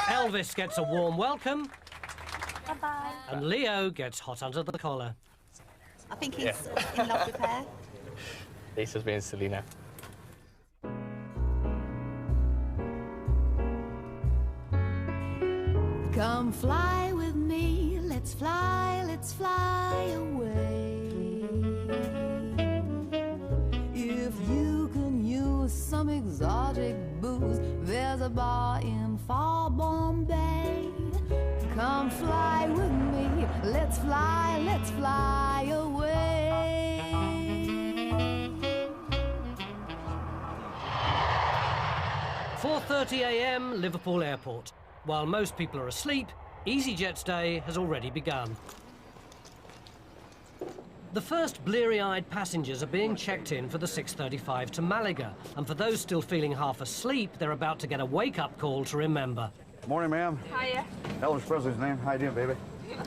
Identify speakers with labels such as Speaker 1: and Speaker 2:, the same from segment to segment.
Speaker 1: Elvis gets a warm welcome.
Speaker 2: Bye-bye.
Speaker 1: And Leo gets hot under the collar.
Speaker 2: I think he's in love with her.
Speaker 3: Lisa's being silly now.
Speaker 4: Come fly with me, let's fly away. If you can use some exotic booze, there's a bar in far Bombay. Come fly with me, let's fly away.
Speaker 1: 4:30 a.m. Liverpool Airport. While most people are asleep, Easyjet's day has already begun. The first bleary-eyed passengers are being checked in for the 6:35 to Malaga, and for those still feeling half asleep, they're about to get a wake-up call to remember.
Speaker 5: Morning, ma'am.
Speaker 6: Hiya.
Speaker 5: Elvis Presley's name. How you doing, baby?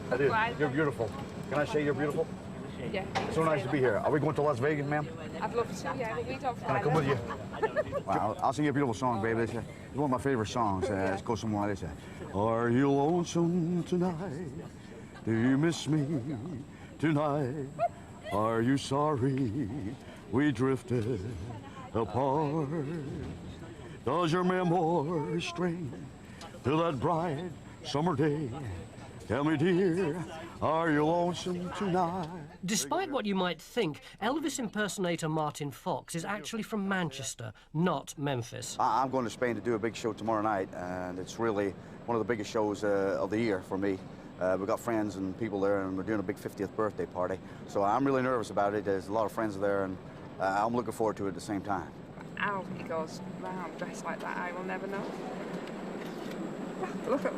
Speaker 5: I do. You're beautiful. Can I say you're beautiful?
Speaker 6: Yeah.
Speaker 5: So nice to be here. Are we going to Las Vegas, ma'am?
Speaker 6: I'd love to, yeah, but we don't fly.
Speaker 5: Can I come with you? Wow, I'll sing you a beautiful song, baby. It's one of my favorite songs. It goes something like this. Are you lonesome tonight? Do you miss me tonight? Are you sorry we drifted apart? Does your memory string to that bright summer day? Tell me, dear, are you lonesome tonight?
Speaker 1: Despite what you might think, Elvis impersonator Martin Fox is actually from Manchester, not Memphis.
Speaker 5: I'm going to Spain to do a big show tomorrow night, and it's really one of the biggest shows of the year for me. We've got friends and people there, and we're doing a big 50th birthday party. So I'm really nervous about it. There's a lot of friends there, and I'm looking forward to it at the same time.
Speaker 6: How he goes round dressed like that, I will never know.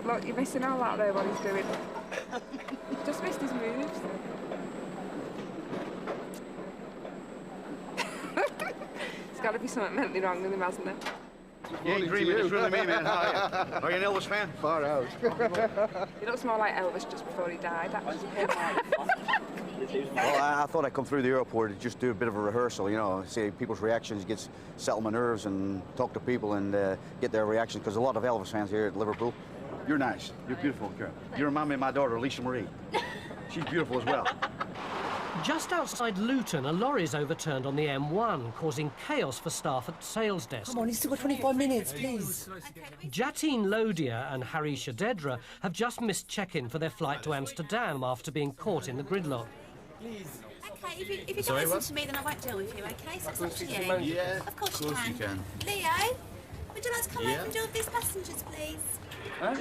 Speaker 6: Look, you're missing all out there what he's doing. Just missed his moves. There's got to be something mentally wrong with him, hasn't there?
Speaker 5: You ain't dreaming, it's really me, man. How are you? Are you an Elvis fan? Far out.
Speaker 6: He looks more like Elvis just before he died, actually.
Speaker 5: Well, I thought I'd come through the airport and just do a bit of a rehearsal, you know, see people's reactions, settle my nerves and talk to people and get their reactions, because a lot of Elvis fans here at Liverpool. You're nice. You're beautiful, girl. You remind me of my daughter, Alicia Marie. She's beautiful as well.
Speaker 1: Just outside Luton, a lorry's overturned on the M1, causing chaos for staff at sales desk.
Speaker 7: Come on, he's still got 25 minutes, please.
Speaker 1: Jatine Lodia and Harry Shadedra have just missed check-in for their flight to Amsterdam after being caught in the gridlock.
Speaker 7: Please.
Speaker 2: Okay, if you don't listen to me, then I won't deal with you, okay? So it's up to you.
Speaker 5: Yeah,
Speaker 2: of course you can. Leo, would you like to come over and deal with these passengers, please?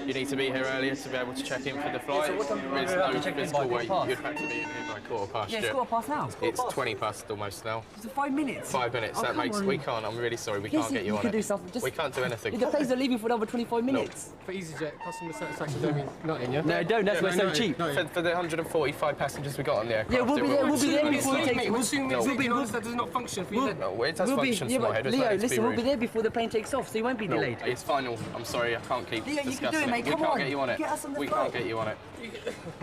Speaker 3: You need to be here earlier to be able to check in for the flight. There's no physical way. You'd have to be in here by 1:15.
Speaker 7: Yeah, it's 1:15 now.
Speaker 3: It's 20 past almost now.
Speaker 7: It's 5 minutes.
Speaker 3: 5 minutes.
Speaker 7: Oh,
Speaker 3: that makes.
Speaker 7: on.
Speaker 3: We can't. I'm really sorry. We can't get you on
Speaker 7: can
Speaker 3: it.
Speaker 7: Do something.
Speaker 3: We can't do anything.
Speaker 7: The planes are leaving for another 25 minutes.
Speaker 8: For Easyjet, customer satisfaction don't mean nothing, yeah?
Speaker 7: No, don't. That's why it's so cheap.
Speaker 3: For the 145 passengers we got on the aircraft.
Speaker 7: Yeah, we'll be there. We'll be there before it takes.
Speaker 8: We'll soon that does not function for you.
Speaker 3: No, it does function for my head.
Speaker 7: Leo, listen, we'll be there before the plane takes off, so you won't be delayed.
Speaker 3: It's final. I'm sorry, I can't keep
Speaker 7: Leo, you
Speaker 3: discussing
Speaker 7: can do it, mate.
Speaker 3: We
Speaker 7: Come
Speaker 3: can't
Speaker 7: on.
Speaker 3: get you on it.
Speaker 7: Get us on the
Speaker 3: We
Speaker 7: flight.
Speaker 3: can't get you on it.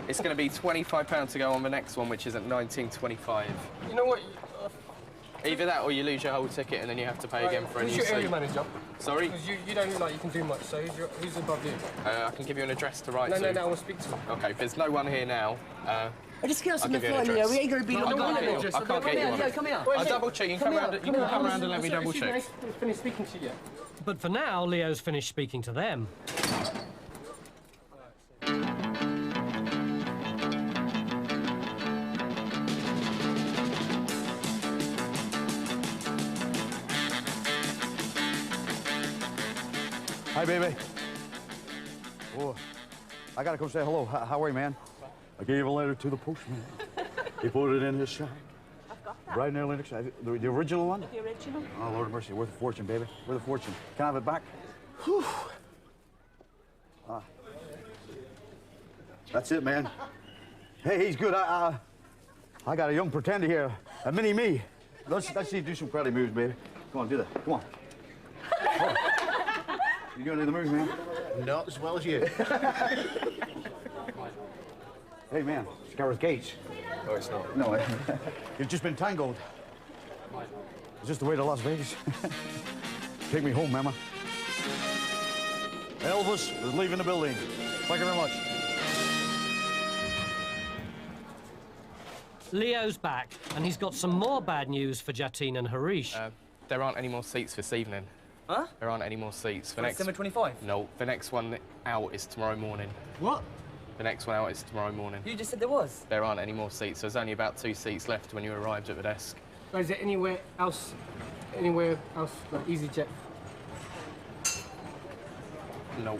Speaker 3: It's going to be £25 to go on the next one, which is at 19.25.
Speaker 8: You know what?
Speaker 3: Either that or you lose your whole ticket and then you have to pay again for a new
Speaker 8: Who's your area
Speaker 3: seat.
Speaker 8: manager?
Speaker 3: Sorry?
Speaker 8: Because you don't look like you can do much, so who's above you?
Speaker 3: I can give you an address to write to.
Speaker 8: No, I want to speak to him.
Speaker 3: OK, there's no one here now.
Speaker 7: Just get us on
Speaker 3: I'll
Speaker 7: the
Speaker 3: give you an
Speaker 7: flight, Leo.
Speaker 3: address.
Speaker 7: We ain't going to be long.
Speaker 3: I can't get you on
Speaker 7: Leo,
Speaker 3: it.
Speaker 7: come here.
Speaker 3: I'll double check. You can come around and let me double check.
Speaker 8: Finish speaking to you yet?
Speaker 1: But for now, Leo's finished speaking to them.
Speaker 5: Hi, baby. Oh, I gotta come say hello. How are you, man? I gave a letter to the postman. He put it in his shop.
Speaker 2: I've got that.
Speaker 5: Right near next to the original one?
Speaker 2: The original.
Speaker 5: Oh, Lord of mercy. Worth a fortune, baby. Worth a fortune. Can I have it back? Whew. That's it, man. Hey, he's good. I got a young pretender here. A mini-me. Let's see you do some karate moves, baby. Come on, do that. Come on. Oh. You doing the moves, man?
Speaker 9: Not as well as you.
Speaker 5: Hey, man. It's Gareth Gates.
Speaker 3: No, it's not.
Speaker 5: No, you've just been tangled. Is this the way to Las Vegas? Take me home, Mama. Elvis is leaving the building. Thank you very much.
Speaker 1: Leo's back, and he's got some more bad news for Jatin and Harish.
Speaker 3: There aren't any more seats this evening.
Speaker 7: Huh?
Speaker 3: There aren't any more seats. The next
Speaker 7: 7:25?
Speaker 3: No, the next one out is tomorrow morning.
Speaker 8: What?
Speaker 3: The next one out is tomorrow morning.
Speaker 7: You just said there was.
Speaker 3: There aren't any more seats. There's only about 2 seats left when you arrived at the desk.
Speaker 8: Or is there anywhere else, like Easyjet?
Speaker 3: No.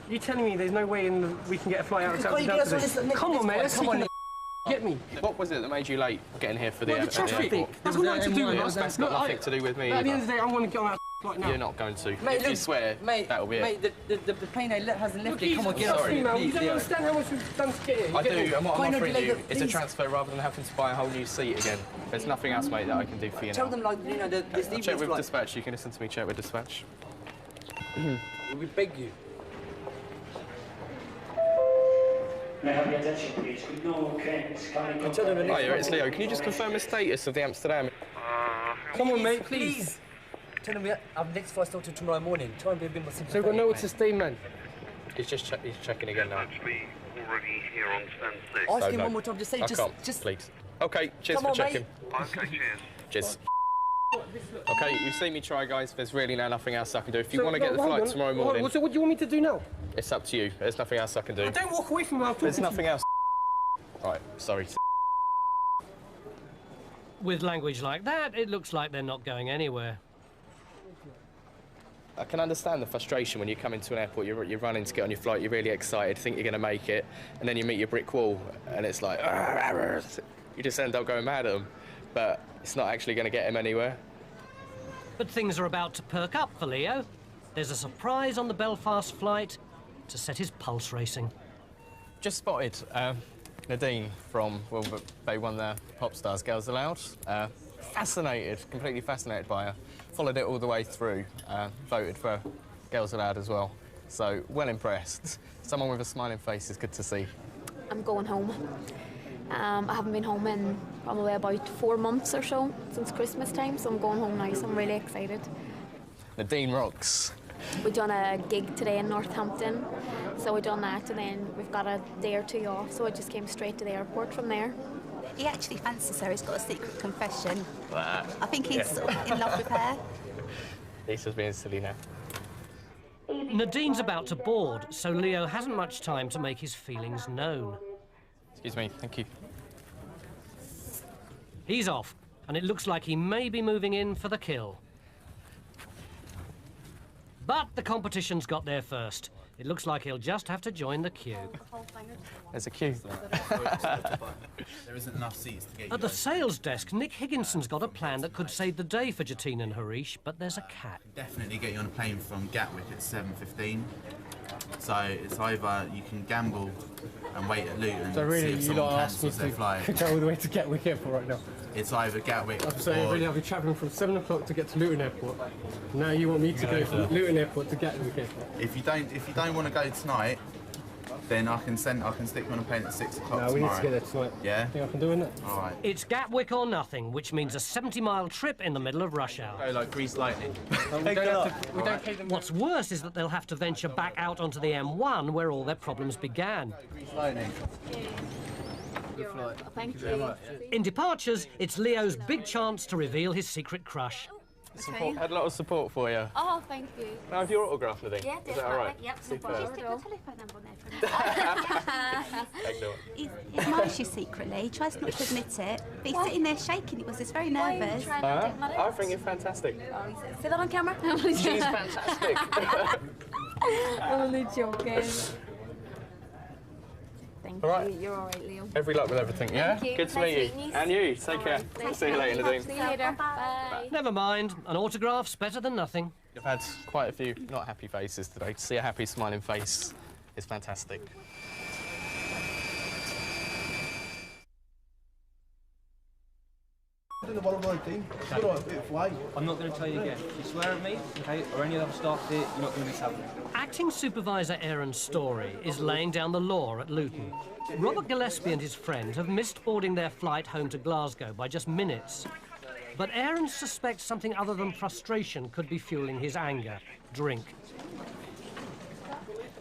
Speaker 8: You telling me there's no way we can get a flight out of
Speaker 7: Can't you get us on this
Speaker 8: today?
Speaker 7: next
Speaker 8: Come on, man.
Speaker 7: flight?
Speaker 8: Let's
Speaker 7: Come on.
Speaker 8: get me.
Speaker 3: What was it that made you late getting here for the,
Speaker 8: Well, the traffic.
Speaker 3: airport?
Speaker 8: That's got nothing to do with it.
Speaker 3: That's got nothing to do with me.
Speaker 8: At the end
Speaker 3: either.
Speaker 8: of the day, I want to get on that flight now.
Speaker 3: You're not going to.
Speaker 7: Mate,
Speaker 3: If you
Speaker 7: look,
Speaker 3: swear,
Speaker 7: mate,
Speaker 3: that'll be
Speaker 7: mate,
Speaker 3: it.
Speaker 7: the plane hasn't left
Speaker 8: Look,
Speaker 7: yet. Come on,
Speaker 8: he's
Speaker 7: get off
Speaker 8: sorry,
Speaker 7: it,
Speaker 8: man.
Speaker 7: please,
Speaker 8: You don't
Speaker 7: Leo.
Speaker 8: understand how much we've done to get here. You
Speaker 3: I
Speaker 8: get
Speaker 3: do,
Speaker 8: me?
Speaker 3: and what
Speaker 7: Why
Speaker 3: I'm
Speaker 7: not
Speaker 3: offering
Speaker 7: delay
Speaker 3: you
Speaker 7: the-
Speaker 3: is a
Speaker 7: please?
Speaker 3: transfer rather than having to buy a whole new seat again. There's nothing else, mate, that I can do for you
Speaker 7: Tell
Speaker 3: now.
Speaker 7: them, like, you know, this
Speaker 3: Check
Speaker 7: evening
Speaker 3: with
Speaker 7: flight.
Speaker 3: dispatch. You can listen to me. Check with dispatch.
Speaker 7: We beg you.
Speaker 9: May I have your attention, please? With no cranes, kindly
Speaker 7: Tell them the next
Speaker 3: Hiya, it's Leo. Can you just confirm the status of the Amsterdam?
Speaker 8: Come on, mate, please.
Speaker 7: Tell them our next flight starts tomorrow morning. Try and be a bit more
Speaker 8: So
Speaker 7: sympathetic.
Speaker 8: we've got nowhere
Speaker 7: mate.
Speaker 8: to stay, man.
Speaker 3: He's just he's checking again now.
Speaker 9: actually already here on standstill.
Speaker 7: Ask
Speaker 3: So
Speaker 7: him
Speaker 3: no.
Speaker 7: one more time. Just say,
Speaker 3: I can't,
Speaker 7: just.
Speaker 3: please. Okay, cheers
Speaker 7: Come
Speaker 3: for
Speaker 7: on,
Speaker 3: checking.
Speaker 9: Okay, cheers.
Speaker 3: Cheers. Okay, you've seen me try, guys. There's really now nothing else I can do. If you
Speaker 8: So,
Speaker 3: want to get the
Speaker 8: hold
Speaker 3: flight
Speaker 8: on.
Speaker 3: tomorrow
Speaker 8: Hold on.
Speaker 3: morning,
Speaker 8: So what do you want me to do now?
Speaker 3: it's up to you. There's nothing else I can do.
Speaker 8: Don't walk away from me. I'm talking
Speaker 3: There's
Speaker 8: to you.
Speaker 3: nothing else. Right, sorry.
Speaker 1: With language like that, it looks like they're not going anywhere.
Speaker 3: I can understand the frustration when you come into an airport, you're running to get on your flight, you're really excited, think you're going to make it, and then you meet your brick wall, and it's like, you just end up going mad at them. But it's not actually going to get him anywhere.
Speaker 1: But things are about to perk up for Leo. There's a surprise on the Belfast flight to set his pulse racing.
Speaker 3: Just spotted Nadine from, well, they won the Pop Stars Girls Aloud. Fascinated, completely fascinated by her. Followed it all the way through, voted for Girls Aloud as well. So, well impressed. Someone with a smiling face is good to see.
Speaker 10: I'm going home. I haven't been home in probably about 4 months or so, since Christmas time, so I'm going home now, so I'm really excited.
Speaker 3: Nadine rocks.
Speaker 10: We've done a gig today in Northampton, so we've done that, and then we've got a day or two off, so I just came straight to the airport from there.
Speaker 2: He actually fancies her. He's got a secret confession.
Speaker 3: Bah.
Speaker 2: I think he's sort of in love with her.
Speaker 3: He's just being silly now.
Speaker 1: Nadine's about to board, so Leo hasn't much time to make his feelings known.
Speaker 3: Excuse me, thank you.
Speaker 1: He's off, and it looks like he may be moving in for the kill. But the competition's got there first. It looks like he'll just have to join the queue.
Speaker 3: There's a queue.
Speaker 11: There isn't enough seats to get you
Speaker 1: At the
Speaker 11: guys.
Speaker 1: sales desk, Nick Higginson's got a plan that could save the day for Jatin and Harish, but there's a catch.
Speaker 11: Definitely get you on a plane from Gatwick at 7:15. So it's either you can gamble and wait at Luton
Speaker 8: So
Speaker 11: and
Speaker 8: really,
Speaker 11: see if
Speaker 8: you
Speaker 11: someone
Speaker 8: lot asked me
Speaker 11: cancels their flight.
Speaker 8: to go all the way to Gatwick Airport right now.
Speaker 11: It's either Gatwick
Speaker 8: I'm saying,
Speaker 11: or
Speaker 8: really, I'll be travelling from 7 o'clock to get to Luton Airport. Now you want me to go from Luton Airport to Gatwick Airport.
Speaker 11: if you don't want to go tonight, then I can stick you on a plane at 6 o'clock
Speaker 8: No, we need
Speaker 11: tomorrow.
Speaker 8: to get there tonight.
Speaker 11: Yeah?
Speaker 8: Think I can do it?
Speaker 11: All right.
Speaker 1: It's Gatwick or nothing, which means a 70-mile trip in the middle of rush hour.
Speaker 11: Go like grease lightning.
Speaker 8: We don't pay them.
Speaker 1: What's worse is that they'll have to venture back out onto the M1 where all their problems began.
Speaker 11: Grease lightning.
Speaker 10: Thank you.
Speaker 1: In departures, it's Leo's big chance to reveal his secret crush.
Speaker 3: Support, had a lot of support for you.
Speaker 10: Oh, thank you.
Speaker 3: Can I have your autograph, Nadine?
Speaker 2: Yeah,
Speaker 3: Is that all right?
Speaker 2: Yep, no
Speaker 3: Superb.
Speaker 2: problem. Just stick the telephone number on there for me.
Speaker 3: Excellent.
Speaker 2: He admires you secretly. He tries not to admit it, but he's sitting there shaking. He was just very nervous.
Speaker 3: I think you're fantastic.
Speaker 10: Say that on camera?
Speaker 3: She's fantastic.
Speaker 10: I'm only joking. Thank
Speaker 3: All right.
Speaker 10: you. You're all right, Leo.
Speaker 3: Every luck with everything, yeah?
Speaker 10: Thank you.
Speaker 3: Good to
Speaker 10: Nice
Speaker 3: meet you.
Speaker 10: meeting you.
Speaker 3: And you, take care. See you later, Nadine.
Speaker 10: See you later. Bye.
Speaker 1: Never mind, an autograph's better than nothing.
Speaker 3: I've had quite a few not happy faces today. To see a happy, smiling face is fantastic.
Speaker 12: I'm not going to tell you again. If you swear at me, okay, or any other staff here, you're not going to miss out.
Speaker 1: Acting supervisor Aaron Story is laying down the law at Luton. Robert Gillespie and his friend have missed boarding their flight home to Glasgow by just minutes. But Aaron suspects something other than frustration could be fueling his anger. Drink.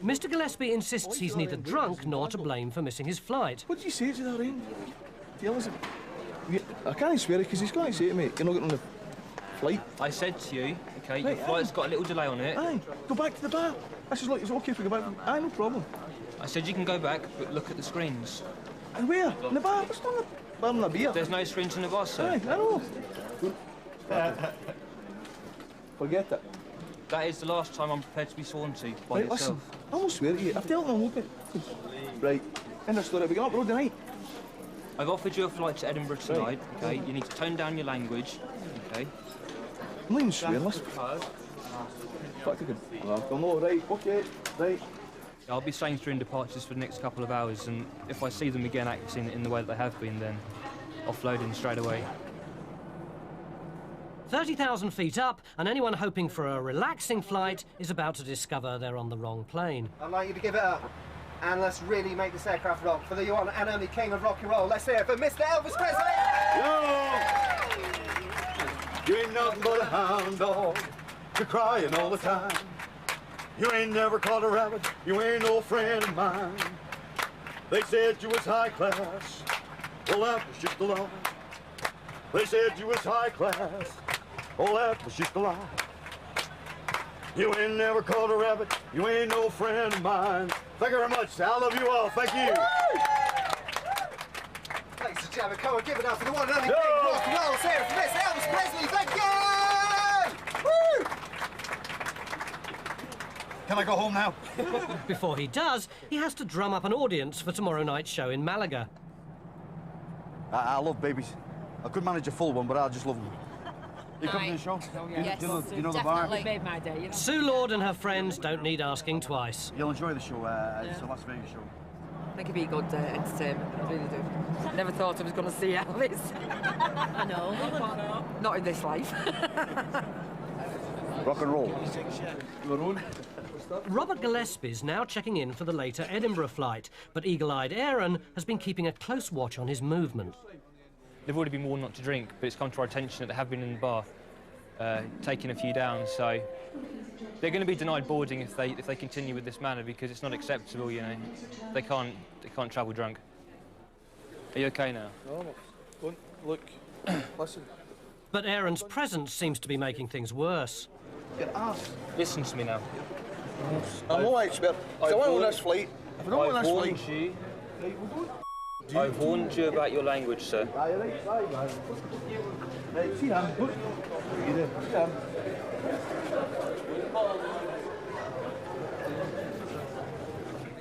Speaker 1: Mr. Gillespie insists he's neither drunk nor to blame for missing his flight.
Speaker 13: What did you say to that, Ryan? Tell us. I can't swear it because he's going to say to me, you're not getting on the flight.
Speaker 12: I said to you, OK, your flight's got a little delay on it.
Speaker 13: Aye, go back to the bar. I says, look, it's OK if we go back. Aye, no problem.
Speaker 12: I said you can go back, but look at the screens.
Speaker 13: And where? In the bar? It's not in the bar in the beer.
Speaker 12: There's no screens in the bar, sir.
Speaker 13: Aye, I know. Forget it.
Speaker 12: That is the last time I'm prepared to be sworn to by
Speaker 13: Right,
Speaker 12: yourself.
Speaker 13: listen, I won't swear to you. I've dealt with them, okay? Right, end of story. We get up the road tonight.
Speaker 12: I've offered you a flight to Edinburgh tonight, OK? You need to tone down your language, OK?
Speaker 13: I'm not even swearing, listen. Fuck, I could. No, right, okay, right.
Speaker 12: I'll be saying through in departures for the next couple of hours, and if I see them again acting in the way that they have been, then offloading straight away.
Speaker 1: 30,000 feet up, and anyone hoping for a relaxing flight is about to discover they're on the wrong plane.
Speaker 14: I'd like you to give it up, and let's really make this aircraft rock for the one and only king of rock and roll. Let's hear it for Mr. Elvis Presley!
Speaker 5: You ain't nothing but a hound dog. You're crying all the time. You ain't never caught a rabbit. You ain't no friend of mine. They said you was high class. Well, that was just a lie. They said you was high class. Oh, that was just a lie. You ain't never caught a rabbit. You ain't no friend of mine. Thank you very much. I love you all. Thank you.
Speaker 14: Ladies and gentlemen, come on, give it up for the one and only king of rock and roll. Let's hear it for Mr. Elvis Presley. Thank you! Woo!
Speaker 5: Can I go home now?
Speaker 1: Before he does, he has to drum up an audience for tomorrow night's show in Malaga.
Speaker 5: I love babies. I could manage a full one, but I just love them. You come to the show?
Speaker 15: Yes,
Speaker 5: you know the bar?
Speaker 15: definitely. Made my day, you know.
Speaker 1: Sue Lord and her friends don't need asking twice.
Speaker 5: You'll enjoy the show. It's a Las Vegas show.
Speaker 15: I think it'd be good entertainment, I really do. Never thought I was going to see Elvis. I know. Not in this life.
Speaker 5: Rock and roll.
Speaker 1: Robert Gillespie's now checking in for the later Edinburgh flight, but eagle-eyed Aaron has been keeping a close watch on his movement.
Speaker 12: They've already been warned not to drink, but it's come to our attention that they have been in the bar, taking a few down, so they're going to be denied boarding if they continue with this manner, because it's not acceptable, you know. They can't travel drunk. Are you OK now?
Speaker 13: No, look, listen.
Speaker 1: But Aaron's presence seems to be making things worse.
Speaker 13: Get ass.
Speaker 12: Listen to me now.
Speaker 13: I'm no expert. If I want on this flight, if I don't want this flight...
Speaker 12: I've warned you about your language, sir.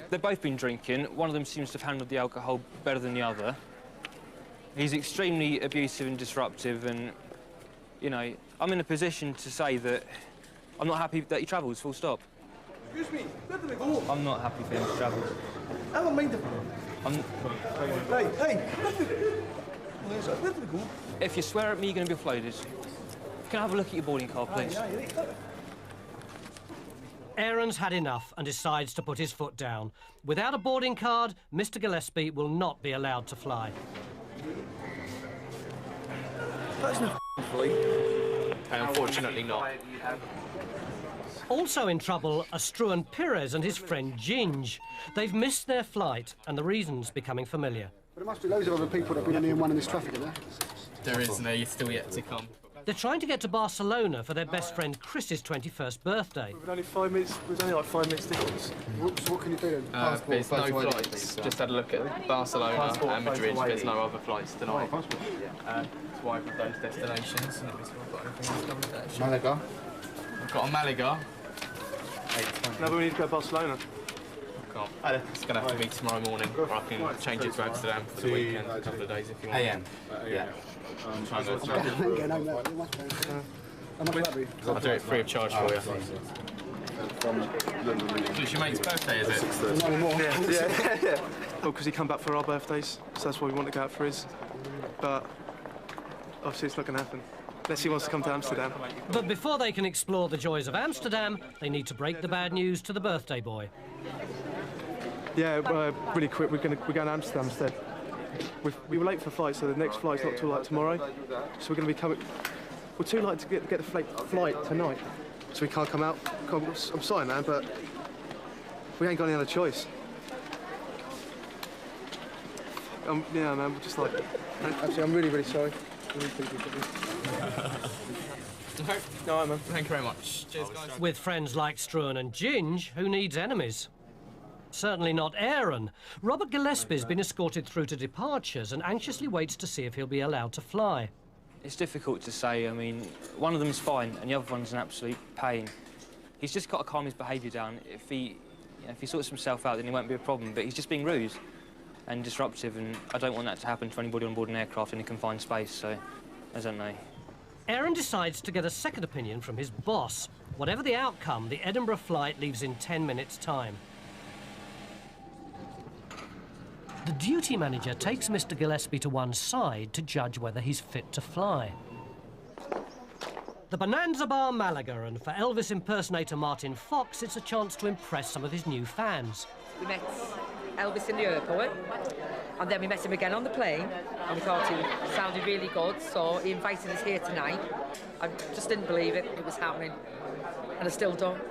Speaker 12: They've both been drinking. One of them seems to have handled the alcohol better than the other. He's extremely abusive and disruptive, and, you know, I'm in a position to say that I'm not happy that he travels, full stop.
Speaker 13: Excuse me, where did we go?
Speaker 12: I'm not happy for him to travel.
Speaker 13: I don't mind it. Hey, where did we go?
Speaker 12: If you swear at me, you're going to be offloaded. Can I have a look at your boarding card, please?
Speaker 1: Aaron's had enough and decides to put his foot down. Without a boarding card, Mr. Gillespie will not be allowed to fly.
Speaker 13: That's no flight.
Speaker 3: Unfortunately not.
Speaker 1: Also in trouble are Struan Pires and his friend Ginge. They've missed their flight, and the reason's becoming familiar.
Speaker 16: But there must be loads of other people that have been on the M1 in this traffic, isn't there?
Speaker 3: There is, no, you're still yet to come.
Speaker 1: They're trying to get to Barcelona for their best friend Chris's 21st birthday.
Speaker 13: We've only 5 minutes. We've only like 5 minutes difference.
Speaker 16: So what can you do then?
Speaker 3: There's no flights. Just had a look at Barcelona and Madrid. There's no other flights tonight. To either of those destinations. Let me see if I've got anything else covered there.
Speaker 16: Malaga.
Speaker 3: I've got a Malaga.
Speaker 13: No, but we need to go to Barcelona.
Speaker 3: It's going to have to be tomorrow morning, or I can change it to Amsterdam for the weekend, a couple of days if you want.
Speaker 11: AM.
Speaker 3: Yeah. I'm trying to I'll do it free of charge for you. It's your mate's birthday, is it?
Speaker 13: Yeah. Well, because he come back for our birthdays, so that's why we want to go out for his. But obviously it's not going to happen. Unless he wants to come to Amsterdam.
Speaker 1: But before they can explore the joys of Amsterdam, they need to break the bad news to the birthday boy.
Speaker 13: Yeah, really quick. We're going to Amsterdam instead. We were late for flight, so the next flight's not till like tomorrow. So we're going to be coming. We're too late to get the flight tonight, so we can't come out. I'm sorry, man, but We ain't got any other choice. Yeah, man, we're just like... Actually, I'm really, really sorry.
Speaker 3: No, man. Thank you very much. Cheers, guys.
Speaker 1: With friends like Struan and Ginge, who needs enemies? Certainly not Aaron. Robert Gillespie's been escorted through to departures and anxiously waits to see if he'll be allowed to fly.
Speaker 12: It's difficult to say. I mean, one of them's fine and the other one's an absolute pain. He's just got to calm his behaviour down. If he sorts himself out, then he won't be a problem. But he's just being rude and disruptive, and I don't want that to happen to anybody on board an aircraft in a confined space, so I don't know.
Speaker 1: Aaron decides to get a second opinion from his boss. Whatever the outcome, the Edinburgh flight leaves in 10 minutes' time. The duty manager takes Mr. Gillespie to one side to judge whether he's fit to fly. The Bonanza Bar Malaga, and for Elvis impersonator Martin Fox, it's a chance to impress some of his new fans.
Speaker 15: We met Elvis in the airport, and then we met him again on the plane, and we thought he sounded really good, so he invited us here tonight. I just didn't believe it was happening, and I still don't.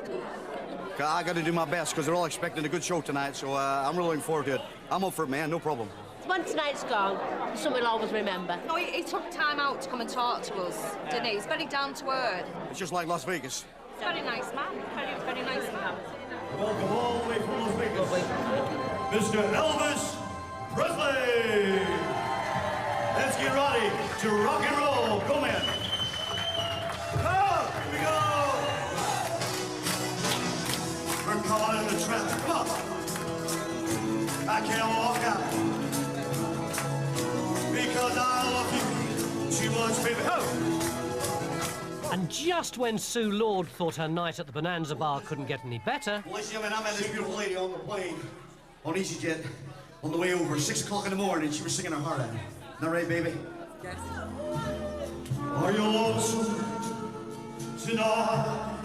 Speaker 5: I got to do my best because they're all expecting a good show tonight, so I'm really looking forward to it. I'm up for it, man, no problem.
Speaker 17: When tonight's gone, something we'll always remember.
Speaker 18: No, he took time out to come and talk to us, didn't he? He's very down to earth.
Speaker 5: It's just like Las Vegas.
Speaker 18: He's a very nice man, very nice man.
Speaker 19: Welcome all the way from Las Vegas, Mr. Elvis Presley. Let's get ready to rock and roll. Come in. Here we go. We're caught in the traffic. Come on. I can't walk out because I love you too much, baby. Oh.
Speaker 1: And just when Sue Lord thought her night at the Bonanza Bar couldn't get any better...
Speaker 5: Well, listen, I met this beautiful lady on the plane, on Easyjet, on the way over, 6 o'clock in the morning, she was singing her heart out. Isn't that right, baby?
Speaker 15: Yes.
Speaker 19: Are you lonesome tonight?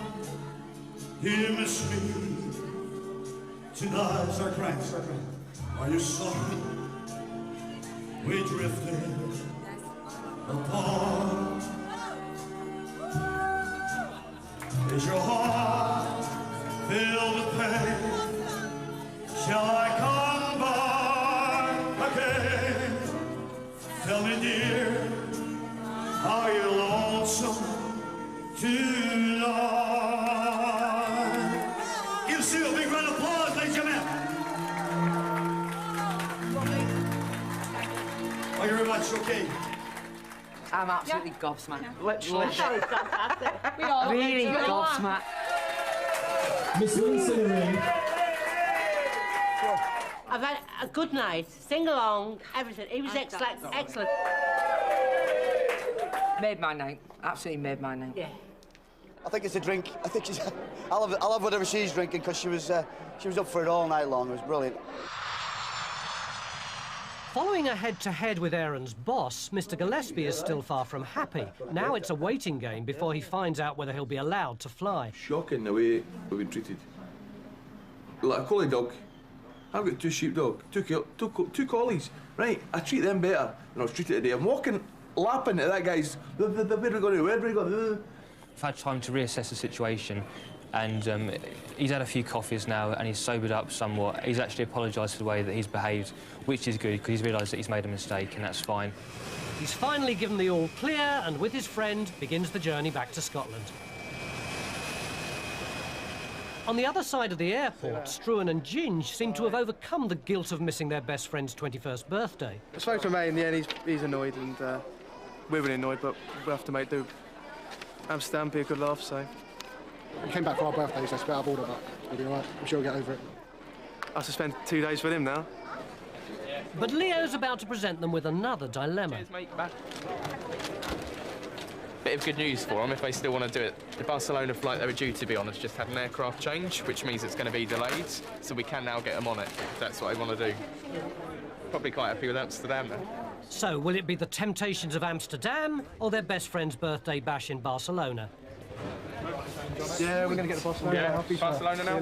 Speaker 19: Do you miss me tonight? Start crying, start crying. Are you sorry we drifted apart? Is your heart filled with pain? Shall I come back again? Tell me, dear, are you lonesome tonight? Give Sue a big round of applause, ladies and gentlemen. Thank you very much, okay.
Speaker 15: I'm absolutely gobsmacked.
Speaker 17: Literally.
Speaker 15: We all really gobsmacked.
Speaker 20: Miss Lindsay in the ring.
Speaker 17: I've had a good night, sing along, everything. He was excellent.
Speaker 15: Made my night. Absolutely made my night.
Speaker 17: Yeah.
Speaker 5: I think it's a drink. I think she's... I love whatever she's drinking because she was up for it all night long. It was brilliant.
Speaker 1: Following a head-to-head with Aaron's boss, Mr. Gillespie is still far from happy. Now it's a waiting game before he finds out whether he'll be allowed to fly.
Speaker 21: Shocking the way we've been treated. Like a collie dog. I've got 2 sheepdog, two collies. Right, I treat them better than I was treated today. I'm walking, lapping at that guy's... Where are we going?
Speaker 12: I've had time to reassess the situation, and he's had a few coffees now and he's sobered up somewhat. He's actually apologised for the way that he's behaved, which is good because he's realised that he's made a mistake, and that's fine.
Speaker 1: He's finally given the all clear and with his friend begins the journey back to Scotland. On the other side of the airport, Struan and Ginge seem to have overcome the guilt of missing their best friend's 21st birthday.
Speaker 13: I spoke to mate in the end, he's annoyed, and we're really annoyed, but we'll have to make do. Amsterdam be a good laugh, so...
Speaker 16: We came back for our birthdays, that's a bit out of order, but we'll be all right. I'm sure we'll get over it.
Speaker 13: I have to spend 2 days with him now.
Speaker 1: But Leo's about to present them with another dilemma.
Speaker 3: Cheers, mate. Bye. Bit of good news for them if they still want to do it. The Barcelona flight they were due to be on has just had an aircraft change, which means it's going to be delayed, so we can now get them on it, if that's what they want to do. Probably quite happy with Amsterdam then.
Speaker 1: So, will it be the temptations of Amsterdam or their best friend's birthday bash in Barcelona?
Speaker 13: Yeah, we're going to get to Barcelona.
Speaker 3: Yeah, Barcelona now.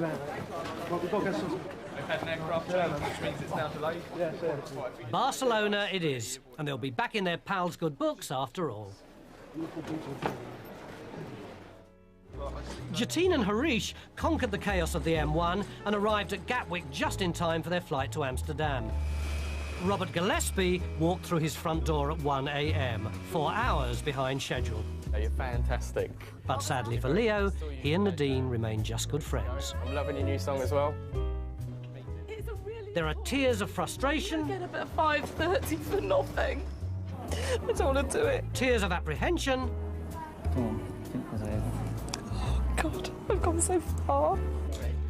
Speaker 13: Well, we've got to get some...
Speaker 3: They've had an aircraft change, which means it's now delayed.
Speaker 13: Yeah,
Speaker 1: Barcelona it is, and they'll be back in their pals' good books after all. Jatine and Harish conquered the chaos of the M1 and arrived at Gatwick just in time for their flight to Amsterdam. Robert Gillespie walked through his front door at 1 a.m, 4 hours behind schedule.
Speaker 3: You're fantastic.
Speaker 1: But sadly for Leo, he and Nadine remain just good friends.
Speaker 3: I'm loving your new song as well.
Speaker 1: There are tears of frustration.
Speaker 6: Get up at 5:30 for nothing. I don't want to do it.
Speaker 1: Tears of apprehension.
Speaker 6: Oh, God, I've gone so far.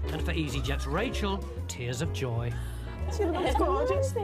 Speaker 1: And for Easyjet's Rachel, tears of joy.
Speaker 6: She looks gorgeous.